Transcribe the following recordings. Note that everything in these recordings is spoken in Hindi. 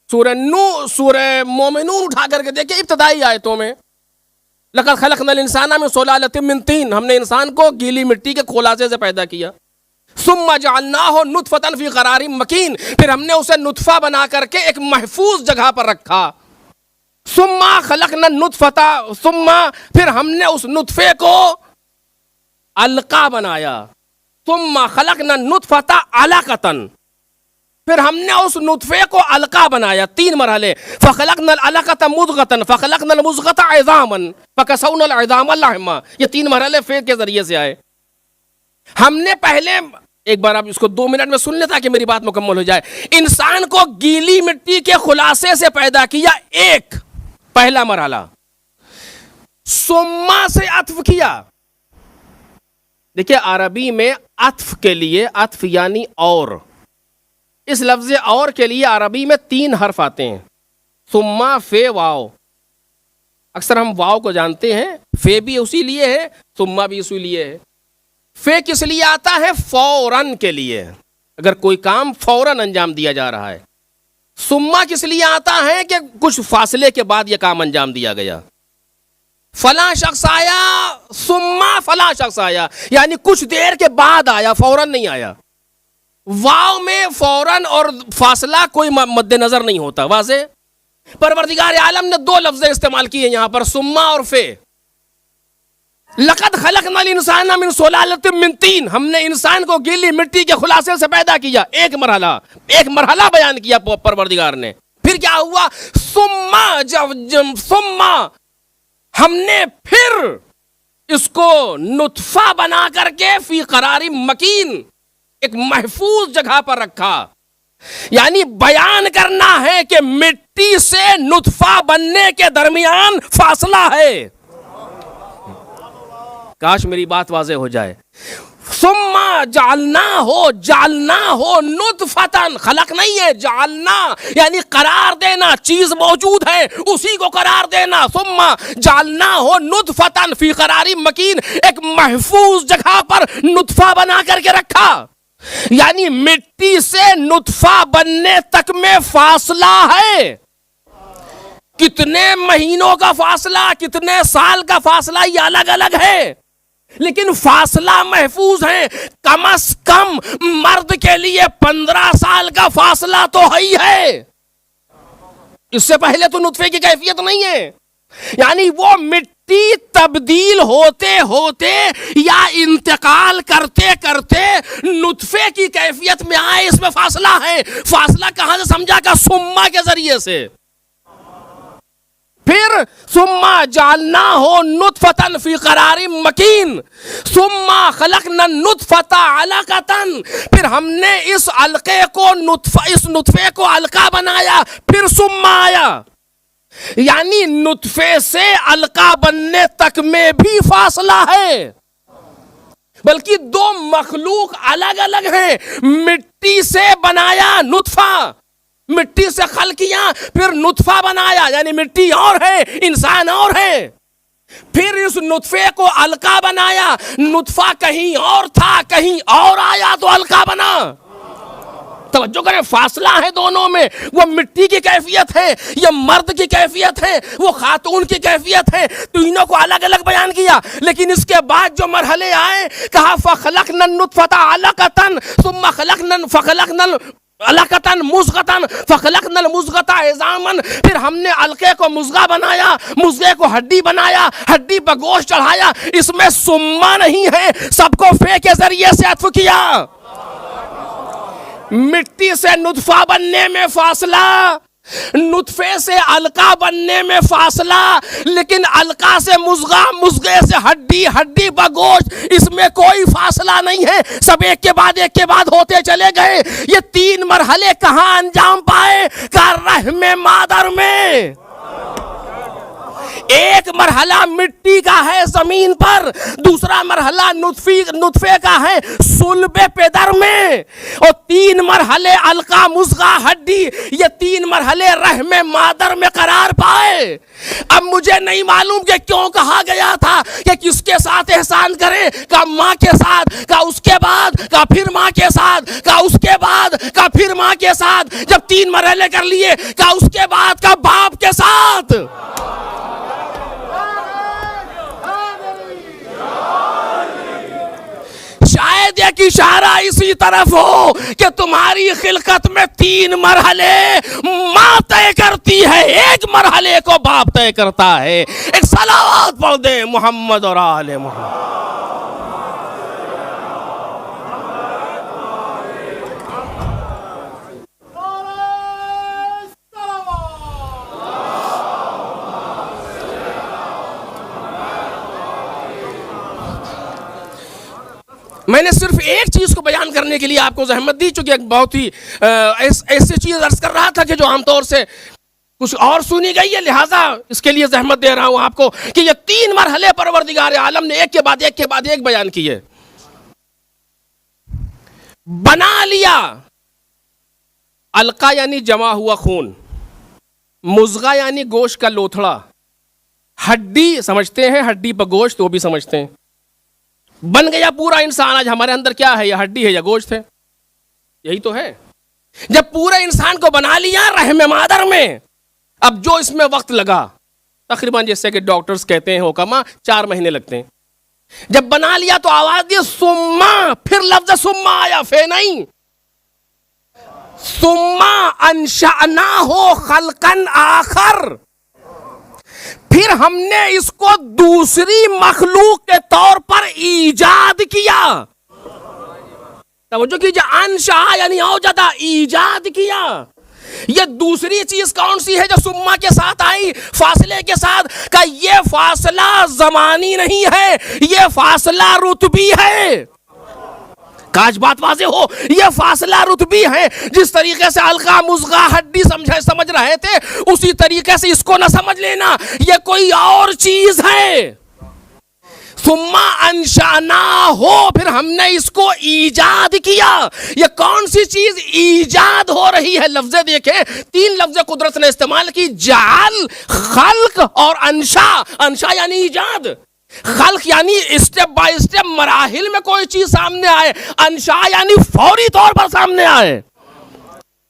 सूरह मोमिनून उठा करके देखिए, इब्तदाई आयतों में लक़द ख़लक़नल इंसाना मिन सुलालतिन मिन तीन, हमने इंसान को गीली मिट्टी के खुलासे से पैदा किया। सुम्मा जअलनाहु नुतफ़तन फ़ी क़रारिन मकीन, फिर हमने उसे नुतफ़ा बना करके एक महफूज जगह पर रखा। सुम्मा ख़लक़ना नुतफ़ता, सुम्मा फिर हमने उस नुतफ़े को अलका बनाया। सुम्मा ख़लक़ना नुतफ़ता अलक़तन, फिर हमने उस नुतफ़े को अलका बनाया। 3 मरहले, फ़ख़लक़नल अलक़ता मुज़ग़तन फ़ख़लक़नल मुज़ग़ता इज़ामन फ़कसौनल इज़ाम लहमा, ये 3 मरहले फ़े के जरिए से आए। हमने पहले, एक बार आप इसको 2 मिनट में सुन लें ताकि मेरी बात मुकम्मल हो जाए। इंसान को गीली मिट्टी के खुलासे से पैदा किया, एक पहला मरहला। सुम्मा से अत्फ किया। देखिए अरबी में अत्फ के लिए, अत्फ यानी और, इस लफ्ज़ और के लिए अरबी में 3 हर्फ आते हैं, सुम्मा, फे, वाव। अक्सर हम वाव को जानते हैं, फे भी उसी लिए है, सुम्मा भी उसी लिए है। फे किस लिए आता है? फौरन के लिए, अगर कोई काम फौरन अंजाम दिया जा रहा है। सुम्मा किस लिए आता है? कि कुछ फासले के बाद यह काम अंजाम दिया गया। फला शख्स आया, सुम्मा फला शख्स आया, यानी कुछ देर के बाद आया, फौरन नहीं आया। वाव में फौरन और फासला कोई मद्देनजर नहीं होता। वाज़े परवरदिगार आलम ने 2 लफ्ज़ इस्तेमाल किए यहां पर, सुम्मा और फे। लक़द ख़लक़नल इंसाना मिन सुलालतिन मिन तीन, हमने इंसान को गीली मिट्टी के खुलासे से पैदा किया। एक मरहला बयान किया परवरदिगार ने। फिर क्या हुआ? सुम्मा, जब सुम्मा हमने फिर इसको नुतफ़ा बना करके फ़ी क़रारिन मकीन, एक महफूज जगह पर रखा। यानी बयान करना है कि मिट्टी से नुतफ़ा बनने के दरमियान फासला है। काश मेरी बात वाज़े हो जाए। सुम्मा जालना हो नुतफ़तन, खलक नहीं है, जालना यानी करार देना, चीज मौजूद है उसी को करार देना। सुम्मा जालना हो नुतफ़तन फ़ी क़रारिन मकीन, एक महफूज जगह पर नुतफ़ा बना करके रखा। यानी मिट्टी से नुतफ़ा बनने तक में फासला है। कितने महीनों का फासला, कितने साल का फासला, ये अलग अलग है, लेकिन फासला महफूज है। कम अज कम मर्द के लिए 15 साल का फासला तो है ही है। इससे पहले तो नुतफे की कैफियत नहीं है। यानी वो मिट्टी तब्दील होते होते या इंतकाल करते करते नुतफे की कैफियत में आए, इसमें फासला है। फासला कहां से समझा? का सुम्मा के जरिए से। फिर सुम्मा जालना हो नुतफ़तन फ़ी क़रारिन मकीन, सुम्मा खलक़ना नुतफ़ता अलक़तन, फिर हमने इस अलक़े को इस नुतफ़े को अलका बनाया। फिर सुम्मा आया, यानी नुतफ़े से अलका बनने तक में भी फासला है। बल्कि 2 मखलूक अलग अलग हैं। मिट्टी से बनाया नुतफ़ा, मिट्टी से खल किया, फिर नुतफा बनाया, यानी मिट्टी और है, इंसान और है। फिर इस नुतफे को अलका बनाया, नुतफा कहीं और था, कहीं और आया तो अलका बना। तवज्जो करें, फासला है दोनों में। वो मिट्टी की कैफियत है, ये मर्द की कैफियत है, वो खातून की कैफियत है। तीनों को अलग अलग बयान किया, लेकिन इसके बाद जो मरहले आए, कहा फ़ख़लक़ना नुतफ़ता अलक़तन सुम्मा फ़ख़लक़ना अलक़तन मुज़ग़तन फ़ख़लक़नल मुज़ग़ता इज़ामन, फिर हमने अलके को मुज़ग़ा बनाया, मुज़ग़े को हड्डी बनाया, हड्डी पर गोश्त चढ़ाया। इसमें सुम्मा नहीं है, सबको फे के जरिए से अत्फ़ किया। मिट्टी से नुतफ़ा बनने में फासला, नुतफे से अलका बनने में फासला, लेकिन अलका से मुज़ग़ा, मुज़ग़े से हड्डी, हड्डी पर गोश्त, इसमें कोई फासला नहीं है। सब एक के बाद होते चले गए। ये 3 मरहले कहां अंजाम पाए? का रहमे मादर में। एक मरहला मिट्टी का है जमीन पर, दूसरा मरहला नुतफे का है सुल्बे पेदर में, और 3 मरहले अलका मुज़गा हड्डी, ये 3 मरहले रहमे मादर में करार पाए। अब मुझे नहीं मालूम कि क्यों कहा गया था कि किसके साथ एहसान करें, का माँ के साथ, का उसके बाद, का फिर माँ के साथ, का उसके बाद, का फिर माँ के साथ। जब 3 मरहले कर लिए, का उसके बाद, का बाप के साथ। शायद एक इशारा इसी तरफ हो कि तुम्हारी खिलकत में 3 मरहले माँ तय करती है, एक मरहले को बाप तय करता है। एक सलावत पढ़ दे मोहम्मद और आले मोहम्मद। मैंने सिर्फ एक चीज को बयान करने के लिए आपको जहमत दी, चूंकि एक बहुत ही ऐसी चीज अर्ज कर रहा था कि जो आमतौर से कुछ और सुनी गई है, लिहाजा इसके लिए जहमत दे रहा हूं आपको कि ये 3 मरहले परवरदिगार आलम ने एक के बाद एक के बाद एक बयान किए। बना लिया, अलका यानी जमा हुआ खून, मुज़गा यानी गोश्त का लोथड़ा, हड्डी समझते हैं, हड्डी पर गोश्त वो भी समझते हैं। बन गया पूरा इंसान। आज हमारे अंदर क्या है, या हड्डी है या गोश्त है, यही तो है। जब पूरे इंसान को बना लिया रहमे मादर में, अब जो इसमें वक्त लगा, तकरीबन जैसे कि डॉक्टर्स कहते हैं हुक्मा 4 महीने लगते हैं। जब बना लिया तो आवाज दी सुम्मा, फिर लफ्ज सुम्मा आया, फे नहीं, सुम्मा अंशाना हो खलकन आखर, फिर हमने इसको दूसरी मखलूक के तौर पर ईजाद किया। तवज्जो कीजिए, अंशा यानी औजदा, ईजाद किया। ये दूसरी चीज कौन सी है जो सुम्मा के साथ आई, फासले के साथ? का ये फासला जमानी नहीं है, ये फासला रुतबी है। काश बात वाज़े हो, ये फासला रुतबी है। जिस तरीके से अलका मुज़गा हड्डी समझ रहे थे, उसी तरीके से इसको ना समझ लेना, ये कोई और चीज है। सुम्मा अंशाना हो, फिर हमने इसको ईजाद किया। ये कौन सी चीज ईजाद हो रही है? लफ्ज़े देखे, 3 लफ्ज़े कुदरत ने इस्तेमाल की, जाल, खल्क और अंशा। अंशा यानी ईजाद, खल्क यानी स्टेप बाय स्टेप मराहिल में कोई चीज सामने आए, अंशा यानी फौरी तौर पर सामने आए,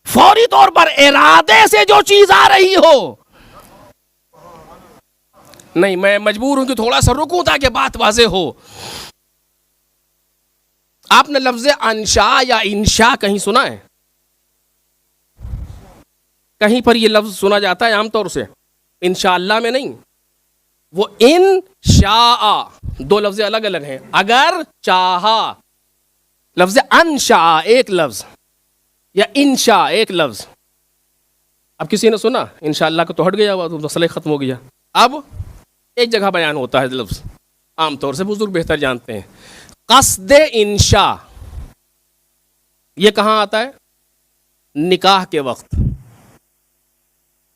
फौरी तौर पर इरादे से जो चीज आ रही हो। नहीं, मैं मजबूर हूं कि थोड़ा सा रुकूं ताकि बात वाज़े हो। आपने लफ्ज़ अंशा या इंशा कहीं सुना है? कहीं पर यह लफ्ज सुना जाता है आमतौर से, इंशाअल्लाह में नहीं। वो इन शाआ, 2 लफ्ज़ अलग अलग हैं। अगर चाहा, लफ्ज़ अनशा एक लफ्ज़, या इंशा एक लफ्ज़। अब किसी ने सुना इंशाअल्लाह को तो हट गया, तो मसला खत्म हो गया। अब एक जगह बयान होता है लफ्ज़, आमतौर से बुजुर्ग बेहतर जानते हैं, क़स्द इंशा। ये कहाँ आता है? निकाह के वक्त,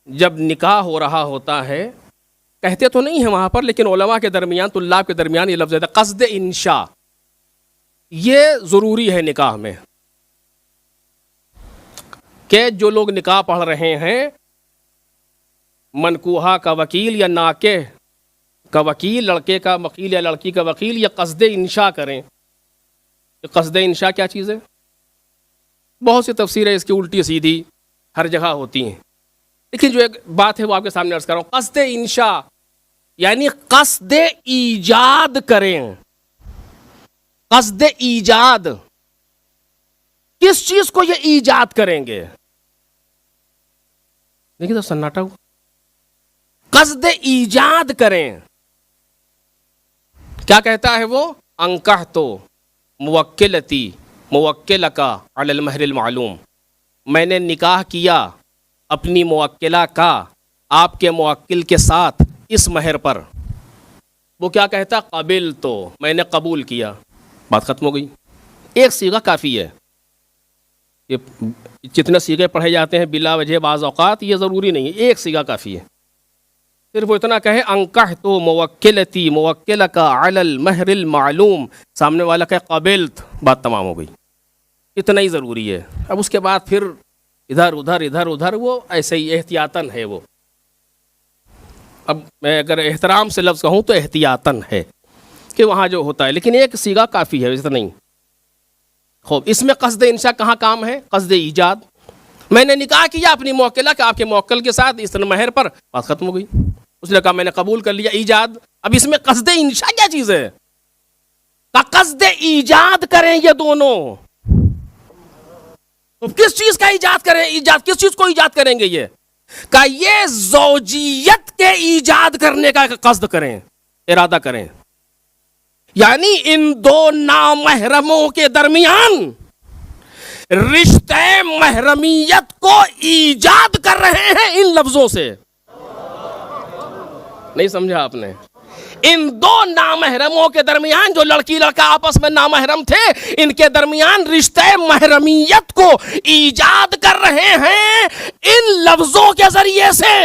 जब निकाह हो रहा होता है, कहते तो नहीं है वहां पर, लेकिन उलमा के दरमियान, तुल्लाब के दरमियान ये लफ्ज़ है क़स्द इंशा। ये ज़रूरी है निकाह में कि जो लोग निकाह पढ़ रहे हैं, मनकूहा का वकील या नाके का वकील, लड़के का वकील या लड़की का वकील, या क़स्द इंशा करें। क़स्द इंशा क्या चीज़ है? बहुत सी तफसीरें इसकी उल्टी सीधी हर जगह होती हैं, लेकिन जो एक बात है वो आपके सामने अर्ज कर रहा हूँ। क़स्द इंशा यानी क़स्द ईजाद करें। क़स्द ईजाद, किस चीज को ये ईजाद करेंगे? देखिए तो सन्नाटा हुआ। क़स्द ईजाद करें, क्या कहता है वो? अंकह तो मुवक्किलती मुवक्किलका अलल महरिल मालूम, मैंने निकाह किया अपनी मुवक्किला का आपके मुवक्किल के साथ इस महर पर। वो क्या कहता? कबिल तो, मैंने कबूल किया। बात खत्म हो गई। एक सीगा काफ़ी है। ये जितने सीगे पढ़े जाते हैं बिला वजह बाज़ औक़ात, ये ज़रूरी नहीं है, एक सीगा काफ़ी है। सिर्फ वो इतना कहे अंकह तो मुवक्किलती मुवक्किल का अलल महरिल मालूम, सामने वाला कहे काबिलत, बात तमाम हो गई। इतना ही ज़रूरी है। अब उसके बाद फिर इधर उधर वो ऐसे ही एहतियातन है वो। अब मैं अगर एहतराम से लफ्ज़ कहूँ तो एहतियातन है कि वहाँ जो होता है, लेकिन एक सीगा काफ़ी है, इतना नहीं। खूब, इसमें क़स्द इंशा कहाँ काम है? क़स्द ईजाद। मैंने निकाह किया अपनी मौक्किला के आपके मौक्किल के साथ इस महर पर, बात ख़त्म हो गई। उसने कहा मैंने कबूल कर लिया ईजाद। अब इसमें क़स्द इंशा क्या चीज़ है? का क़स्द ईजाद करें ये दोनों। तो किस चीज़ का ईजाद करें? ईजाद किस चीज़ को ईजाद करेंगे? ये का ये ज़ौजियत के ईजाद करने का क़स्द करें, इरादा करें। यानी इन दो नामहरमों के दरमियान रिश्ते महरमियत को ईजाद कर रहे हैं इन लफ्जों से। नहीं समझा आपने? इन दो नामहरमों के दरमियान, जो लड़की लड़का आपस में नामहरम थे, इनके दरमियान रिश्ते महरमियत को ईजाद कर रहे हैं इन लफ्जों के जरिए से।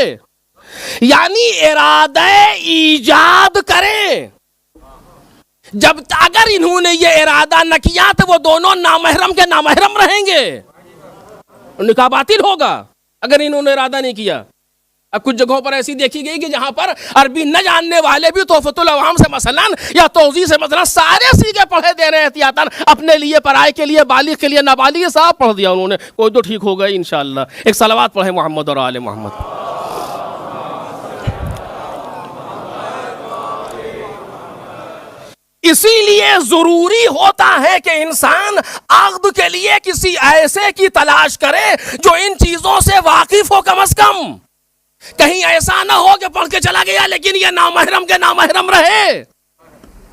यानी इरादा ईजाद करें। जब अगर इन्होंने ये इरादा न किया तो वो दोनों नामहरम के नामहरम रहेंगे, निकाह बातिल होगा अगर इन्होंने इरादा नहीं किया। अब कुछ जगहों पर ऐसी देखी गई कि जहां पर अरबी न जानने वाले भी तोहफतुल अवाम से मसलन या तौज़ी से मसलन सारे सीखे पढ़े दे रहे हैं एहतियातन, अपने लिए, पराए के लिए, बालिग के लिए, नाबालिग, सब पढ़ दिया उन्होंने। कोई तो ठीक हो गए इंशाअल्लाह। एक सलावत पढ़े मोहम्मद और आले मोहम्मद। इसीलिए जरूरी होता है कि इंसान अक़्द के लिए किसी ऐसे की तलाश करे जो इन चीजों से वाकिफ हो कम अज कम। कहीं ऐसा ना हो कि पढ़ के चला गया लेकिन ये नामहरम के नामहरम रहे।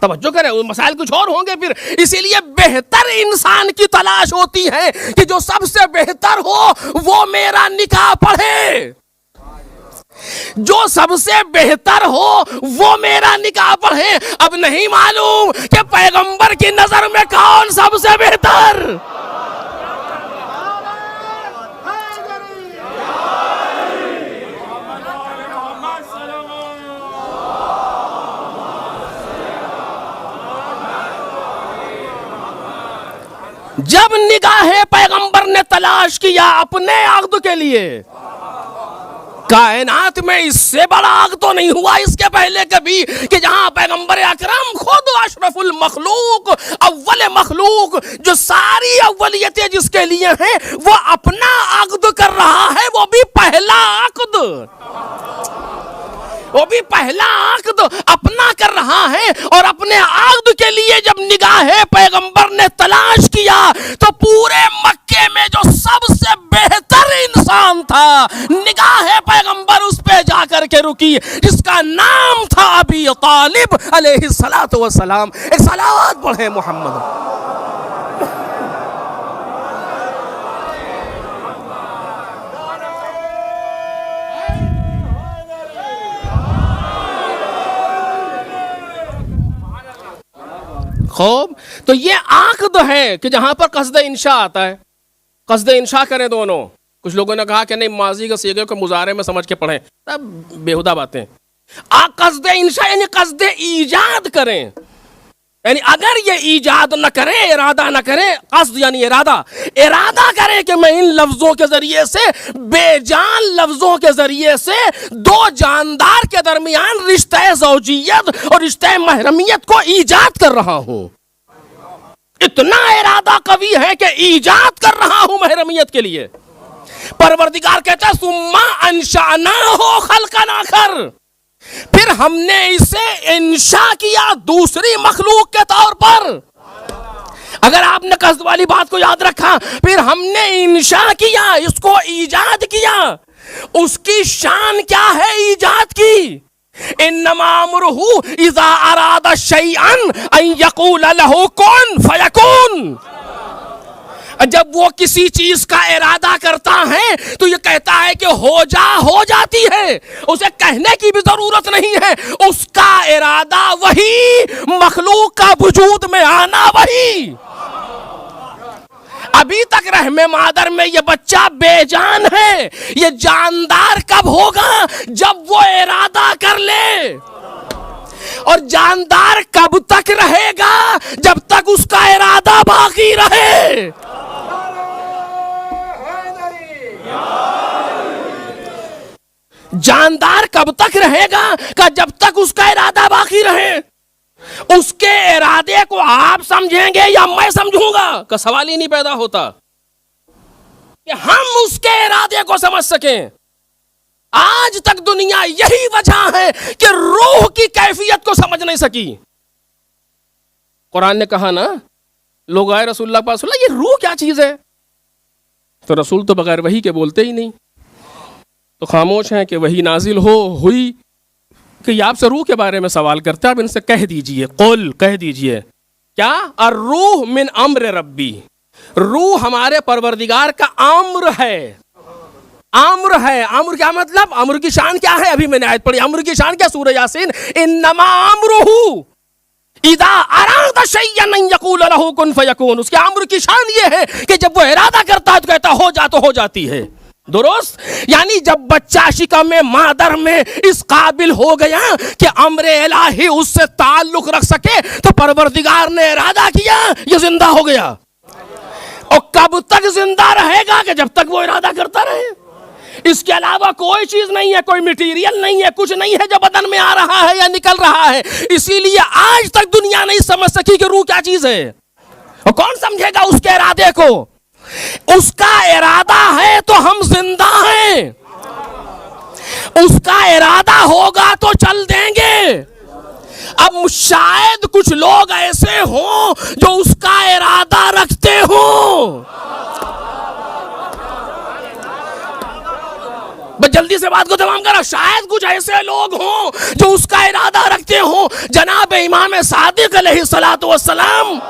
तवज्जो करें, वो मसाइल कुछ और होंगे फिर। इसीलिए बेहतर इंसान की तलाश होती है कि जो सबसे बेहतर हो वो मेरा निकाह पढ़े, जो सबसे बेहतर हो वो मेरा निकाह पढ़े। अब नहीं मालूम कि पैगंबर की नजर में कौन सबसे बेहतर। जब निगाहे पैगंबर ने तलाश किया अपने अक़्द के लिए, कायनात में इससे बड़ा अक़्द तो नहीं हुआ इसके पहले कभी कि जहां पैगंबर अकरम खुद अशरफुल मखलूक, अव्वल मखलूक, जो सारी अव्वलियतें जिसके लिए हैं, वो अपना अक़्द कर रहा है, वो भी पहला अक़्द, वो भी पहला अक़्द अपना कर रहा है। और अपने अक़्द के लिए जब निगाहे पैगंबर ने तलाश किया तो पूरे मक्के में जो सबसे बेहतर इंसान था, निगाहे पैगंबर उस पे जाकर के रुकी, जिसका नाम था अबी तालिब अलैहिस्सलातु वस्सलाम। एक सलावत पढ़े मोहम्मद। खूब, तो ये आक़द है कि जहां पर क़स्द इंशा आता है, क़स्द इंशा करें दोनों। कुछ लोगों ने कहा कि नहीं, माजी के सीगे को मुजारे में समझ के पढ़ें, तब बेहुदा बातें। क़स्द इंशा यानी क़स्द ईजाद करें। यानी अगर ये ईजाद न करें, इरादा न करें, क़स्द यानी इरादा, इरादा करें कि मैं इन लफ्जों के जरिए से, बेजान लफ्जों के जरिए से दो जानदार के दरमियान रिश्ते ज़ौजियत और रिश्ते महरमियत को ईजाद कर रहा हूं। इतना इरादा कवी है कि ईजाद कर रहा हूं महरमियत के लिए। परवरदिगार कहता है सुम्मा अंशाना हो खल्कन आखर, फिर हमने इसे इंशा किया दूसरी मखलूक के तौर पर। अगर आपने क़स्द वाली बात को याद रखा, फिर हमने इंशा किया, इसको ईजाद किया। उसकी शान क्या है ईजाद की? इन्नमा अमरुहु इज़ा अरादा शैअन अन यक़ूल लहू कुन फयकुन। जब वो किसी चीज का इरादा करता है तो ये कहता है कि हो जा, हो जाती है। उसे कहने की भी जरूरत नहीं है, उसका इरादा वही, मखलूक का वजूद में आना वही। अभी तक रहमे मादर में ये बच्चा बेजान है। ये जानदार कब होगा? जब वो इरादा कर ले। और जानदार कब तक रहेगा? जब तक उसका इरादा बाकी रहे। जानदार कब तक रहेगा? कि जब तक उसका इरादा बाकी रहे। उसके इरादे को आप समझेंगे या मैं समझूंगा का सवाल ही नहीं पैदा होता कि हम उसके इरादे को समझ सकें। आज तक दुनिया यही वजह है कि रूह की कैफियत को समझ नहीं सकी। कुरान ने कहा ना, लोग आए रसूलुल्लाह के पास, ये रूह क्या चीज है? तो रसूल तो बगैर वही के बोलते ही नहीं, तो खामोश हैं कि वही नाजिल हुई कि आपसे रूह के बारे में सवाल करते हैं, आप इनसे कह दीजिए, कुल कह दीजिए क्या? अर्रूह मिन अम्र रब्बी, रूह हमारे परवरदिगार का अम्र है। अम्र है। अम्र क्या मतलब? अम्र की शान क्या है? अभी मैंने आयत पढ़ी। अम्र की शान क्या? सूरह यासीन, इन्नमा अम्रुहु इदा अरादा शैयन अन यक़ूल लहू कुन फयकून। उसके अम्र की शान ये है कि जब वो इरादा करता है तो कहता हो जा तो हो जाती है। दुरुस्त? यानी जब बच्चा शिकम में मादर में इस काबिल हो गया कि अम्र इलाही उससे ताल्लुक रख सके, तो परवरदिगार ने इरादा किया, ये जिंदा हो गया। और कब तक जिंदा रहेगा? कि जब तक वो इरादा करता रहे। इसके अलावा कोई चीज नहीं है, कोई मटेरियल नहीं है, कुछ नहीं है जो बदन में आ रहा है या निकल रहा है। इसीलिए आज तक दुनिया नहीं समझ सकी कि रूह क्या चीज है। और कौन समझेगा उसके इरादे को? उसका इरादा है तो हम जिंदा हैं। उसका इरादा होगा तो चल देंगे। अब शायद कुछ लोग ऐसे हों जो उसका इरादा रखते हों। बस जल्दी से बात को तमाम करा। शायद कुछ ऐसे लोग हों जो उसका इरादा रखते हों। जनाब इमाम सादिक अलैहिस्सलातु वस्सलाम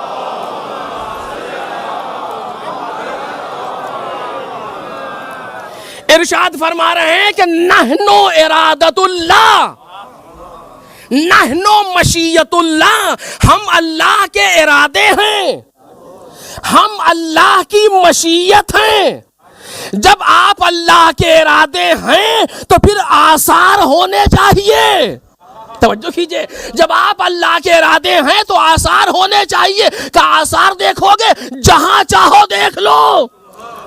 इरशाद फरमा रहे हैं कि नहनो इरादतुल्लाह, नहनो मशीयतुल्लाह, हम अल्लाह के इरादे हैं, हम अल्लाह की मशीयत हैं। जब आप अल्लाह के इरादे हैं तो फिर आसार होने चाहिए। तवज्जो कीजिए, जब आप अल्लाह के इरादे हैं तो आसार होने चाहिए। का आसार देखोगे? जहां चाहो देख लो।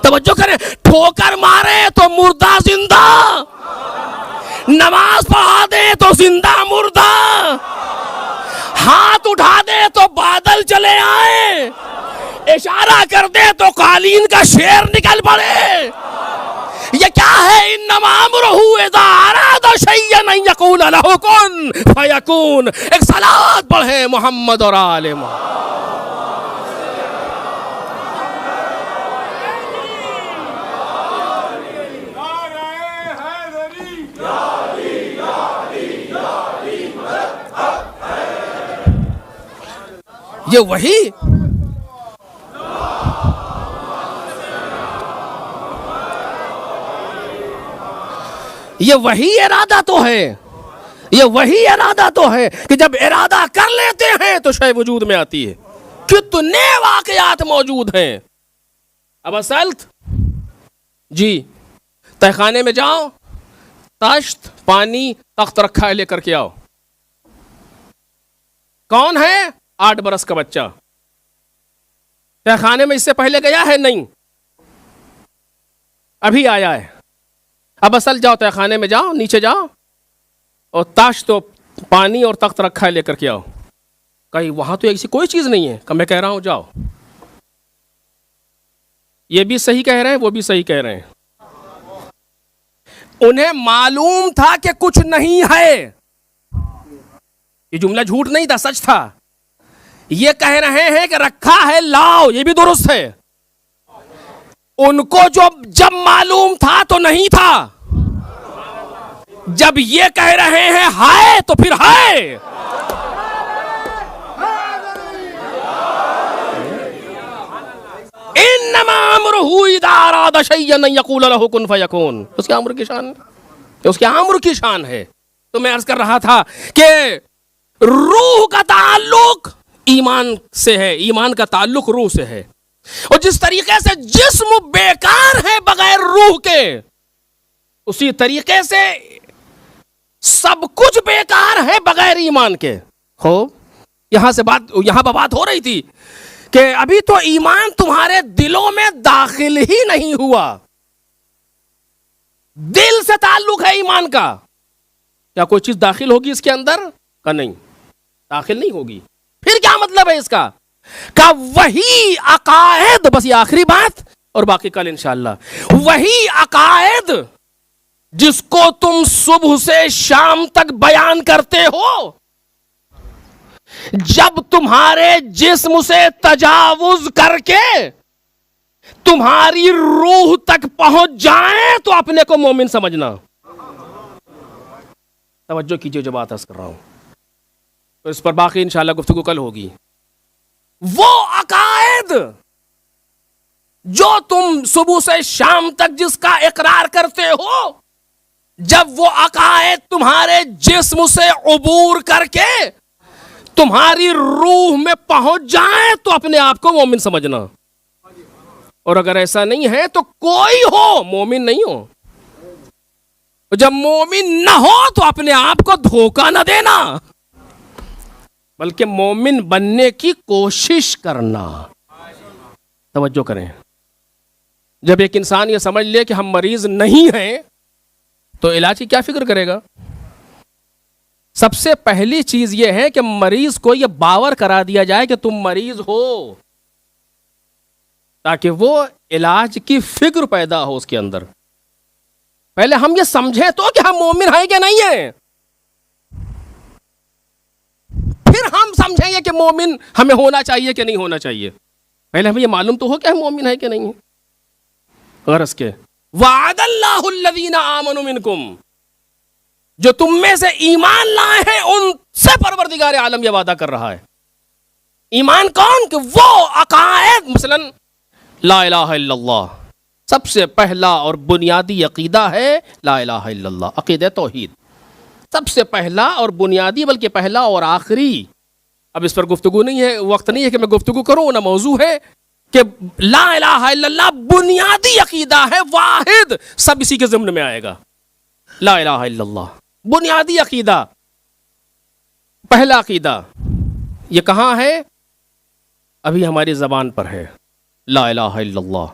तवज्जो करें, ठोकर मारे तो मुर्दा जिंदा, नमाज पढ़ा दे तो जिंदा मुर्दा, हाथ उठा दे तो बादल चले आए, इशारा कर दे तो कालीन का शेर निकल पड़े। ये क्या है? इन्नमा अम्रुहु इज़ा अरादा शैयन अन यक़ूल लहू कुन फयकून। एक सलावत पढ़े मोहम्मद और आले मोहम्मद। ये वही इरादा तो है। ये वही इरादा तो है कि जब इरादा कर लेते हैं तो शय वजूद में आती है। कितने वाकयात मौजूद हैं। अब असल्त जी, तहखाने में जाओ, तश्त, पानी, तख्त रखा है, लेकर के आओ। कौन है? 8 बरस का बच्चा। तहखाने में इससे पहले गया है? नहीं, अभी आया है। अब असल जाओ, तहखाने में जाओ, नीचे जाओ और ताश तो पानी और तख्त रखा है, लेकर के आओ। कहीं वहां तो ऐसी कोई चीज नहीं है। मैं कह रहा हूं जाओ। ये भी सही कह रहे हैं, वो भी सही कह रहे हैं। उन्हें मालूम था कि कुछ नहीं है। ये जुमला झूठ नहीं था, सच था। ये कह रहे हैं कि रखा है, लाओ, ये भी दुरुस्त है। उनको जब मालूम था तो नहीं था। जब ये कह रहे हैं हाय तो फिर हाय। इन्नमा अम्रुहु इज़ा अरादा शैयन अन यक़ूल लहू कुन फयकून। उसके अम्र की शान, उसके अम्र की शान है। तो मैं अर्ज कर रहा था कि रूह का ताल्लुक ईमान से है, ईमान का ताल्लुक रूह से है। और जिस तरीके से जिस्म बेकार है बगैर रूह के, उसी तरीके से सब कुछ बेकार है बगैर ईमान के। हो यहां पर बात हो रही थी कि अभी तो ईमान तुम्हारे दिलों में दाखिल ही नहीं हुआ। दिल से ताल्लुक है ईमान का। क्या कोई चीज दाखिल होगी इसके अंदर? का नहीं, दाखिल नहीं होगी। फिर क्या मतलब है इसका? का वही अकायद, बस ये आखिरी बात और बाकी कल इंशाअल्लाह। वही अकायद जिसको तुम सुबह से शाम तक बयान करते हो, जब तुम्हारे जिस्म से तजावुज करके तुम्हारी रूह तक पहुंच जाए तो अपने को मोमिन समझना। तवज्जो कीजिए जो बात अर्ज कर रहा हूं, तो इस पर बाकी इंशाअल्लाह गुफ्तगू कल होगी। वो अकायद जो तुम सुबह से शाम तक जिसका इकरार करते हो, जब वो अकायद तुम्हारे जिस्म से उबूर करके तुम्हारी रूह में पहुंच जाए तो अपने आप को मोमिन समझना। और अगर ऐसा नहीं है तो कोई हो, मोमिन नहीं हो। जब मोमिन ना हो तो अपने आप को धोखा ना देना, बल्कि मोमिन बनने की कोशिश करना। तवज्जो करें, जब एक इंसान ये समझ ले कि हम मरीज नहीं हैं तो इलाज की क्या फिक्र करेगा? सबसे पहली चीज यह है कि मरीज को यह बावर करा दिया जाए कि तुम मरीज हो, ताकि वो इलाज की फिक्र पैदा हो उसके अंदर। पहले हम ये समझे तो कि हम मोमिन हैं कि नहीं है, फिर हम समझेंगे कि मोमिन हमें होना चाहिए कि नहीं होना चाहिए। पहले हमें ये मालूम तो हो कि हम मोमिन हैं कि नहीं है। गरज के वअदल्लाहु अल्लज़ीना आमनू मिनकुम, जो तुम में से ईमान लाए हैं उनसे परवरदिगार आलम यह वादा कर रहा है। ईमान कौन? कि वो अकायद, मसलन ला इलाहा इल्लल्लाह, सबसे पहला और बुनियादी अकीदा है ला इलाहा इल्लल्लाह, अकीदा तौहीद। सबसे पहला और बुनियादी, बल्कि पहला और आखिरी। अब इस पर गुफ्तगू नहीं है, वक्त नहीं है कि मैं गुफ्तगू करूं, ना मौजू है कि ला इलाहा इल्लल्लाह बुनियादी अकीदा है, वाहिद, सब इसी के ज़िम्न में आएगा। ला इलाहा इल्लल्लाह बुनियादी अकीदा, पहला अकीदा। ये कहां है? अभी हमारी जबान पर है, ला इलाहा इल्लल्लाह।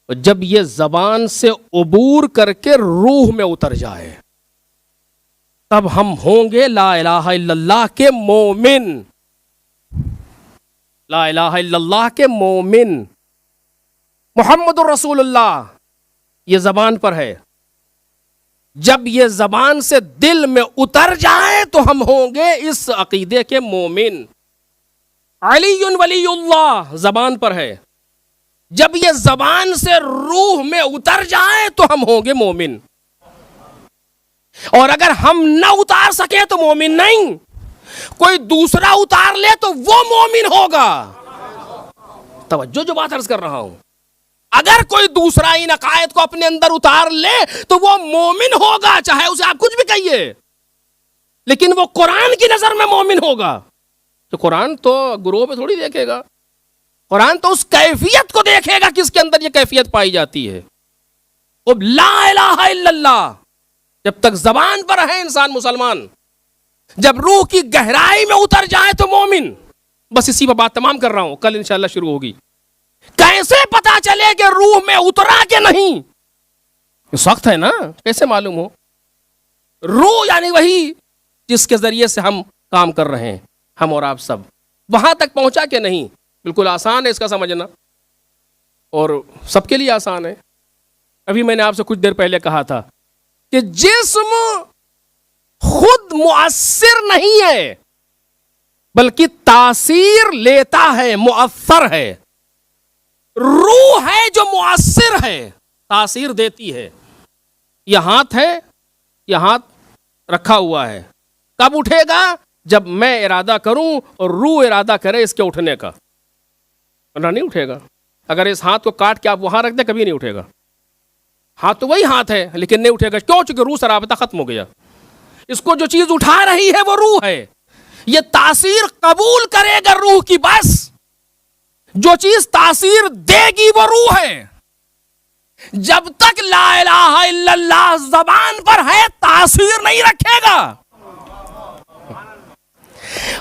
और जब ये जबान से उबूर करके रूह में उतर जाए, तब हम होंगे ला इलाहा इल्लल्लाह के मोमिन। ला इलाहा इल्लल्लाह के मोमिन। मुहम्मदुर रसूलुल्लाह ये जबान पर है, जब ये जबान से दिल में उतर जाए तो हम होंगे इस अकीदे के मोमिन। अलीयुन वलीयुल्लाह जबान पर है, जब ये जबान से रूह में उतर जाए तो हम होंगे मोमिन। और अगर हम न उतार सके तो मोमिन नहीं, कोई दूसरा उतार ले तो वो मोमिन होगा। तवज्जो जो बात अर्ज कर रहा हूं, अगर कोई दूसरा इन अकायद को अपने अंदर उतार ले तो वो मोमिन होगा, चाहे उसे आप कुछ भी कहिए, लेकिन वो कुरान की नजर में मोमिन होगा। तो कुरान तो गुरोह पे थोड़ी देखेगा, कुरान तो उस कैफियत को देखेगा किसके अंदर ये कैफियत पाई जाती है। वो ला इलाहा इल्लल्लाह जब तक जबान पर है इंसान मुसलमान, जब रूह की गहराई में उतर जाए तो मोमिन। बस इसी पर बात तमाम कर रहा हूं, कल इंशाअल्लाह शुरू होगी। कैसे पता चले कि रूह में उतरा कि नहीं? सख्त है ना, कैसे मालूम हो? रूह यानी वही जिसके जरिए से हम काम कर रहे हैं, हम और आप सब, वहां तक पहुंचा कि नहीं? बिल्कुल आसान है इसका समझना, और सबके लिए आसान है। अभी मैंने आपसे कुछ देर पहले कहा था कि जिस्म खुद मुअस्सिर नहीं है, बल्कि तासीर लेता है, मुअस्सर है। रूह है जो मुअस्सिर है, तासीर देती है। यह हाथ है, यह हाथ रखा हुआ है, कब उठेगा? जब मैं इरादा करूं और रूह इरादा करे इसके उठने का, वरना नहीं उठेगा। अगर इस हाथ को काट के आप वहां रख दे, कभी नहीं उठेगा। हाथ तो वही हाथ है, लेकिन नहीं उठेगा। क्यों? चूंकि रूह से राबता खत्म हो गया। इसको जो चीज उठा रही है वो रूह है। ये तासीर कबूल करेगा रूह की, बस जो चीज तासीर देगी वो रूह है। जब तक ला इलाहा इल्लल्लाह जबान पर है तासीर नहीं रखेगा,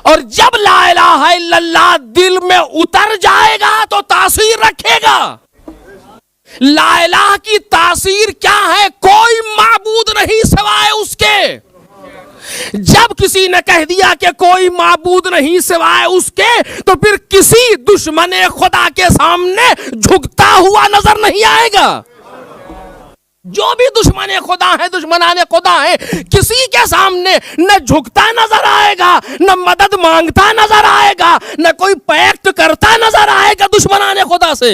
और जब ला इलाहा इल्लल्लाह दिल में उतर जाएगा तो तासीर रखेगा। ला इलाहा की तासीर क्या है? कोई माबूद नहीं सिवाय उसके। जब किसी ने कह दिया कि कोई माबूद नहीं सिवाय उसके, तो फिर किसी दुश्मन खुदा के सामने झुकता हुआ नजर नहीं आएगा। जो भी दुश्मन खुदा है, दुश्मनाने खुदा है, किसी के सामने न झुकता नजर आएगा, न मदद मांगता नजर आएगा, न कोई पैक्ट करता नजर आएगा दुश्मनाने खुदा से।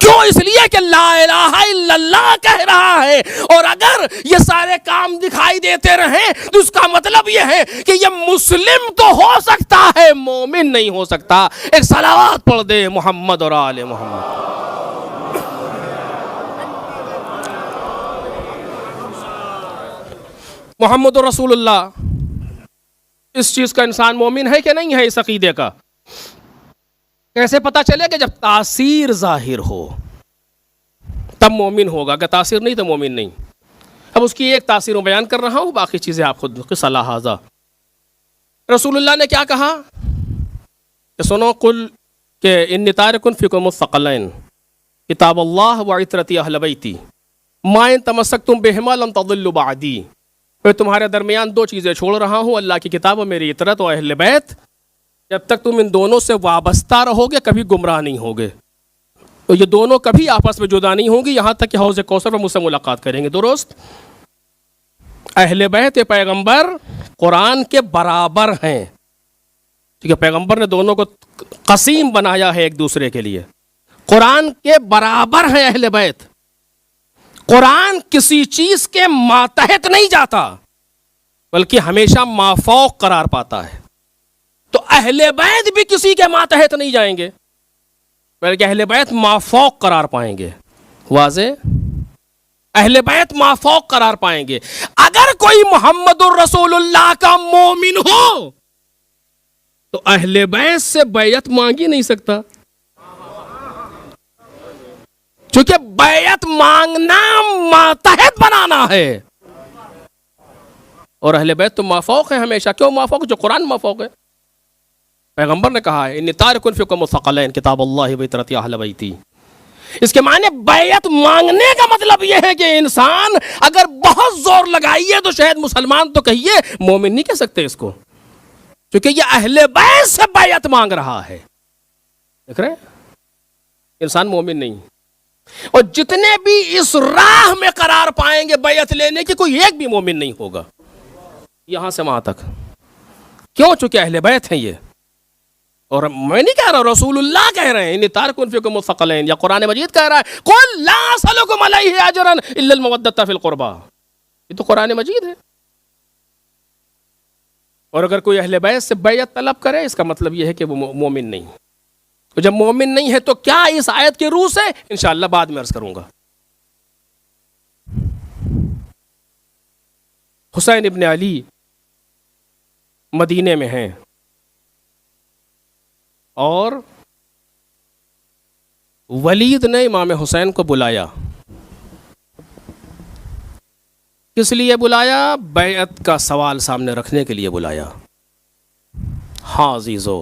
क्यों? इसलिए कि ला इलाहा इल्लल्लाह कह रहा है। और अगर ये सारे काम दिखाई देते रहे तो उसका मतलब यह है कि ये मुस्लिम तो हो सकता है, मोमिन नहीं हो सकता। एक सलावत पढ़ दे मोहम्मद और आले मोहम्मद। मोहम्मद रसूलुल्लाह, इस चीज का इंसान मोमिन है कि नहीं है? इस अकीदे का कैसे पता चले? कि जब तासीर जाहिर हो तब मोमिन होगा, अगर तासीर नहीं तो मोमिन नहीं। अब उसकी एक तासीर बयान कर रहा हूं, बाकी चीजें आप खुद सलाह हाजा। रसूलुल्लाह ने क्या कहा कि सुनो, कुल के इन तारिकुन फिकुम मुस्तक़लैन किताब अल्लाह व इतरती अहल बैती मा इन तमस्सकतुम बिहिमा लन तज़िल्लु बअदी। मैं तुम्हारे दरमियान दो चीज़ें छोड़ रहा हूँ, अल्लाह की किताब और मेरी इतरत और अहल बैत। जब तक तुम इन दोनों से वाबस्ता रहोगे कभी गुमराह नहीं होगे। तो ये दोनों कभी आपस में जुदा नहीं होंगी, यहाँ तक कि हौज़ कौसर पर मुझसे मुलाकात करेंगे। दुरुस्त? अहल बैत पैगंबर कुरान के बराबर हैं, ठीक है। पैगंबर ने दोनों को कसीम बनाया है एक दूसरे के लिए। कुरान के बराबर है अहल बैत। कुरान किसी चीज के मातहत नहीं जाता, बल्कि हमेशा माफौक करार पाता है। तो अहले बैत भी किसी के मातहत नहीं जाएंगे, बल्कि अहले बैत माफौक करार पाएंगे। वाज़े? अहले बैत माफौक करार पाएंगे। अगर कोई मोहम्मदुर रसूलुल्लाह का मोमिन हो तो अहले बैत से बैयत मांग ही नहीं सकता, क्योंकि बैयत मांगना मातहत बनाना है। और अहले बैत तो माफौक है हमेशा। क्यों माफौक? जो कुरान माफौक है। पैगंबर ने कहा है इन तारिकुन फिकुम मुस्तक़लैन किताब अल्लाह व इतरती अहल बैती। इसके माने बैयत मांगने का मतलब यह है कि इंसान अगर बहुत जोर लगाइए तो शायद मुसलमान तो कहिए, मोमिन नहीं कह सकते इसको, क्योंकि ये अहले बैत से बैयत मांग रहा है। देख रहे? इंसान मोमिन नहीं। और जितने भी इस राह में करार पाएंगे बैयत लेने की, कोई एक भी मोमिन नहीं होगा, यहां से वहां तक। क्यों? चूंकि अहले बैत हैं ये। और मैं नहीं कह रहा, रसूलुल्लाह कह रहे हैं इन तारिकुन फिकुम मुस्तक़लैन, या कुरान मजीद कह रहा है कुल ला असअलुकुम अलैहि अजरन इल्लल मवद्दत फिल क़ुरबा। ये तो कुरान मजीद है। और अगर कोई अहले बैत से बैयत तलब करे, इसका मतलब यह है कि वो मोमिन नहीं। तो जब मोमिन नहीं है तो क्या इस आयत के रूह से, इंशाअल्लाह बाद में अर्ज करूंगा। हुसैन इब्न अली मदीने में हैं और वलीद ने इमाम हुसैन को बुलाया। किस लिए बुलाया? बैअत का सवाल सामने रखने के लिए बुलाया। हाँ अजीजो,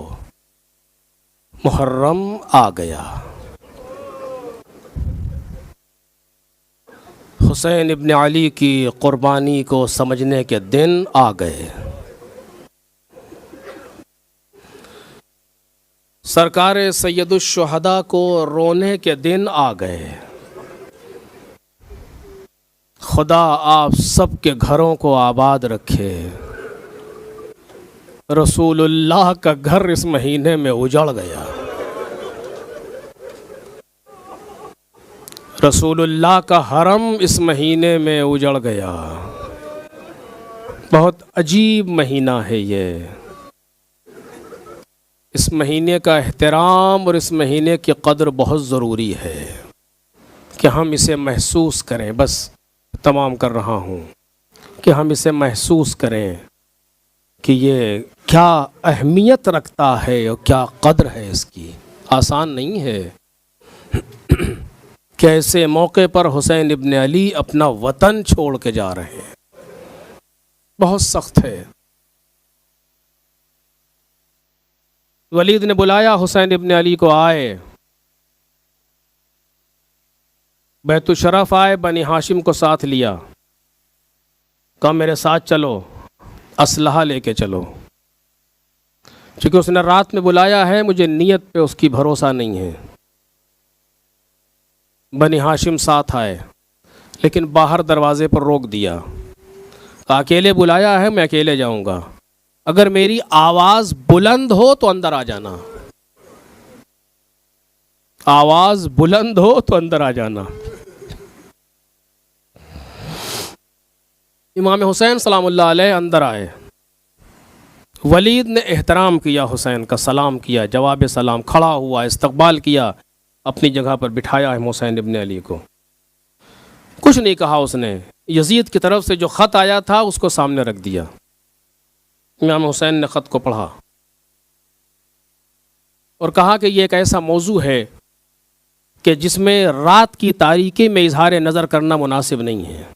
मुहर्रम आ गया। हुसैन इब्न अली की कुर्बानी को समझने के दिन आ गए। सरकार सैयदुश शुहदा को रोने के दिन आ गए। खुदा आप सबके घरों को आबाद रखे। रसूलुल्लाह का घर इस महीने में उजड़ गया। रसूलुल्लाह का हरम इस महीने में उजड़ गया। बहुत अजीब महीना है ये। इस महीने का एहतराम और इस महीने की कदर बहुत ज़रूरी है कि हम इसे महसूस करें। बस तमाम कर रहा हूँ कि हम इसे महसूस करें कि ये क्या अहमियत रखता है और क्या कदर है इसकी। आसान नहीं है। कैसे मौके पर हुसैन इब्न अली अपना वतन छोड़ के जा रहे हैं, बहुत सख्त है। वलीद ने बुलाया हुसैन इब्न अली को, आए बैतुल शरफ आए, बनी हाशिम को साथ लिया, कहा मेरे साथ चलो, असलहा लेके चलो। क्योंकि उसने रात में बुलाया है, मुझे नीयत पे उसकी भरोसा नहीं है। बनी हाशिम साथ आए, लेकिन बाहर दरवाजे पर रोक दिया, अकेले बुलाया है, मैं अकेले जाऊंगा, अगर मेरी आवाज बुलंद हो तो अंदर आ जाना, आवाज बुलंद हो तो अंदर आ जाना। इमाम हुसैन सलामुल्लाह अलैह अंदर आए। वलीद ने एहतराम किया, हुसैन का सलाम किया, जवाब सलाम, खड़ा हुआ, इस्तकबाल किया, अपनी जगह पर बिठाया है हुसैन इब्न अली को। कुछ नहीं कहा उसने। यजीद की तरफ से जो ख़त आया था उसको सामने रख दिया। इमाम हुसैन ने ख़त को पढ़ा और कहा कि ये एक ऐसा मौजू है कि जिसमें रात की तारीकी में इजहार नज़र करना मुनासिब नहीं है।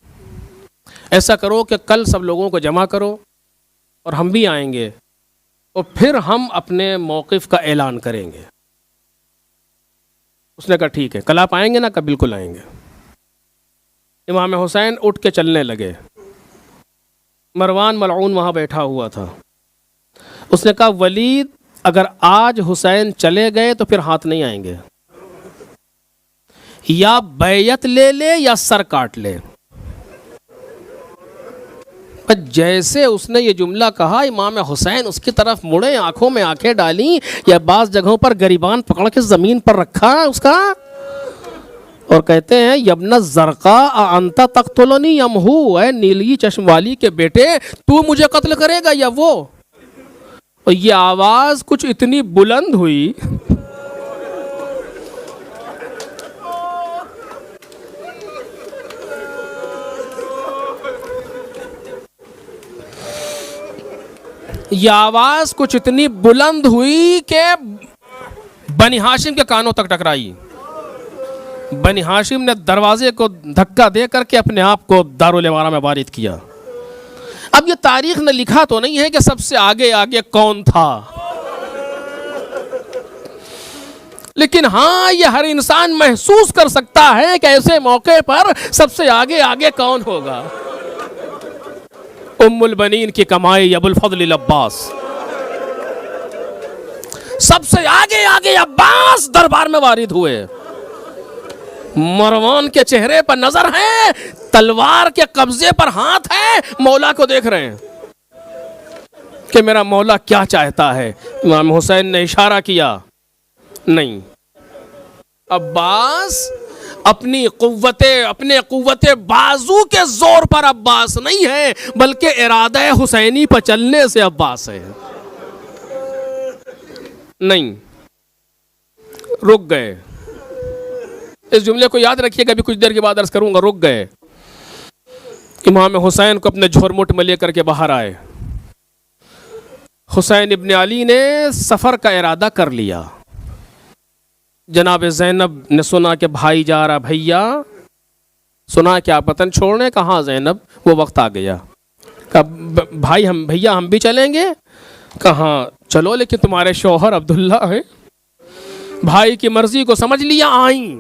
ऐसा करो कि कल सब लोगों को जमा करो और हम भी आएंगे और फिर हम अपने मौक़िफ़ का ऐलान करेंगे। उसने कहा ठीक है, कल आप आएंगे ना? कहा बिल्कुल आएंगे। इमाम हुसैन उठ के चलने लगे। मरवान मलऊन वहाँ बैठा हुआ था। उसने कहा वलीद, अगर आज हुसैन चले गए तो फिर हाथ नहीं आएंगे, या बैयत ले ले या सर काट ले। पर जैसे उसने ये जुमला कहा, इमाम हुसैन उसकी तरफ मुड़े, आंखों में आंखें डाली, या बाज़ जगहों पर गरीबान पकड़ के ज़मीन पर रखा उसका, और कहते हैं यबना ज़रक़ा अंता तक़्तुलनी यमहू, है नीली चश्म वाली के बेटे, तू मुझे कत्ल करेगा या वो? और ये आवाज़ कुछ इतनी बुलंद हुई यह आवाज़ कुछ इतनी बुलंद हुई कि बनी हाशिम के कानों तक टकराई। बनी हाशिम ने दरवाजे को धक्का दे करके अपने आप को दारुल इमारा में वारिद किया। अब ये तारीख ने लिखा तो नहीं है कि सबसे आगे आगे कौन था, लेकिन हाँ, ये हर इंसान महसूस कर सकता है कि ऐसे मौके पर सबसे आगे आगे कौन होगा। उम्मुल बनीन की कमाई अबुल फज़ल अब्बास, सबसे आगे आगे अब्बास दरबार में वारिद हुए। मरवान के चेहरे पर नजर है, तलवार के कब्जे पर हाथ है, मौला को देख रहे हैं कि मेरा मौला क्या चाहता है। इमाम हुसैन ने इशारा किया, नहीं, अब्बास अपने कुव्वते बाजू के जोर पर अब्बास नहीं है, बल्कि इरादा हुसैनी पर चलने से अब्बास है। नहीं, रुक गए। इस जुमले को याद रखिएगा, अभी कुछ देर के बाद अर्ज करूंगा। रुक गए। इमाम हुसैन को अपने झोरमुट में लेकर के बाहर आए। हुसैन इब्न अली ने सफर का इरादा कर लिया। जनाब ज़ैनब ने सुना कि भाई जा रहा, भैया सुना क्या वतन छोड़ने? कहाँ ज़ैनब, वो वक्त आ गया। कहा भाई भैया हम भी चलेंगे। कहाँ चलो, लेकिन तुम्हारे शौहर अब्दुल्ला हैं। भाई की मर्जी को समझ लिया, आई।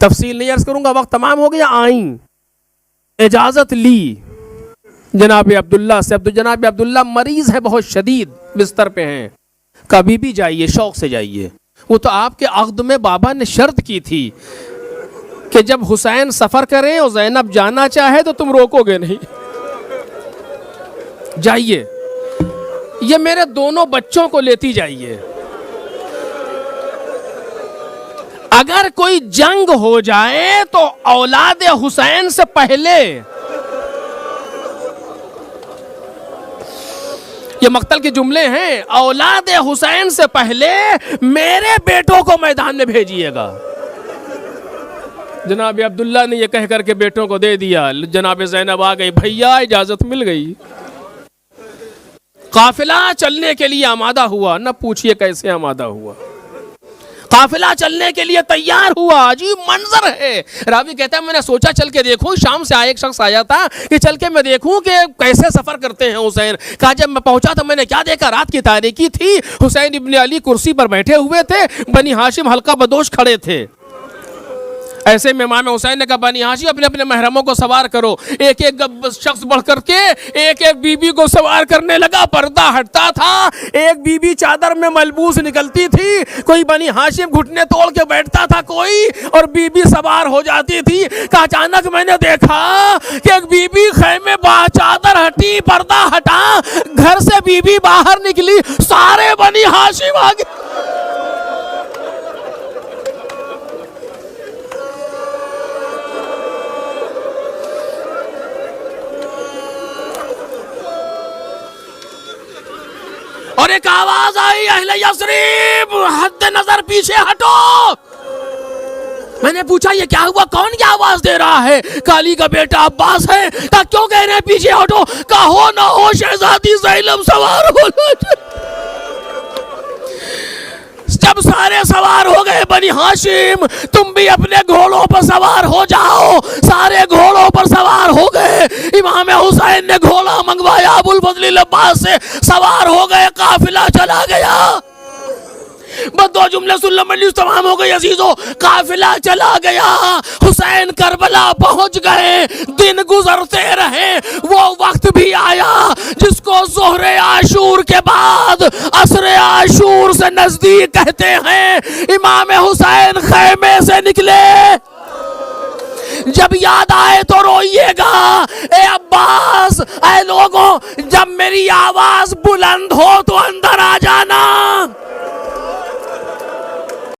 तफसील नहीं अर्ज करूंगा, वक्त तमाम हो गया। आई, इजाज़त ली जनाब अब्दुल्ला से। जनाब अब्दुल्ला मरीज है, बहुत शदीद, बिस्तर पे हैं। कभी भी जाइए, शौक से जाइए। वो तो आपके अक़्द में बाबा ने शर्त की थी कि जब हुसैन सफ़र करें और ज़ैनब जाना चाहे तो तुम रोकोगे नहीं। जाइए, ये मेरे दोनों बच्चों को लेती जाइए। अगर कोई जंग हो जाए तो औलाद हुसैन से पहले, ये मक्तल के जुमले हैं, औलाद हुसैन से पहले मेरे बेटों को मैदान में भेजिएगा। जनाब अब्दुल्ला ने ये कह करके बेटों को दे दिया। जनाब ज़ैनब आ गई, भैया इजाजत मिल गई। काफिला चलने के लिए आमादा हुआ। न पूछिए कैसे आमादा हुआ। काफिला चलने के लिए तैयार हुआ। अजीब मंजर है। रावी कहता है मैंने सोचा चल के देखूं, शाम से एक शख्स आया था कि चल के मैं देखूं कि कैसे सफर करते हैं हुसैन। कहा जब मैं पहुंचा तो मैंने क्या देखा, रात की तारीकी थी, हुसैन इब्ने अली कुर्सी पर बैठे हुए थे, बनी हाशिम हल्का बदोश खड़े थे। ऐसे में इमाम हुसैन ने कहा बनी हाशिम अपने अपने महरमों को सवार करो। एक एक शख्स बढ़ करके एक एक बीबी को सवार करने लगा। पर्दा हटता था, एक बीबी चादर में मलबूस निकलती थी, कोई बनी हाशिम घुटने तोड़ के बैठता था कोई, और बीबी सवार हो जाती थी। कहा अचानक मैंने देखा कि एक बीबी खैमे चादर हटी, पर्दा हटा, घर से बीबी बाहर निकली, सारे बनी हाशिम आ गए। और एक आवाज आई अहले यस्रिब हद नजर पीछे हटो। मैंने पूछा ये क्या हुआ, कौन क्या आवाज दे रहा है? काली का बेटा अब्बास है। कहा क्यों कह रहे हैं पीछे हटो? कहा हो ना हो शहजादी ज़ैनब सवार हो। जब सारे सवार हो गए बनी हाशिम, तुम भी अपने घोड़ों पर सवार हो जाओ। सारे घोड़ों पर सवार हो गए। इमाम हुसैन ने घोड़ा मंगवाया, अबुल फजल अब्बास से सवार हो गए, काफिला चला गया। बस दो जुमले सुन लो, मजलिस तमाम हो गई अजीजों। काफिला चला गया, हुसैन करबला पहुंच गए। दिन गुजरते रहे, वो वक्त भी आया जिसको ज़ोहरे आशूर के बाद असरे आशूर से नजदीक कहते हैं। इमाम हुसैन खैमे से निकले। जब याद आए तो रोइएगा। ए अब्बास, ए लोगों, जब मेरी आवाज बुलंद हो तो अंदर आ जाना।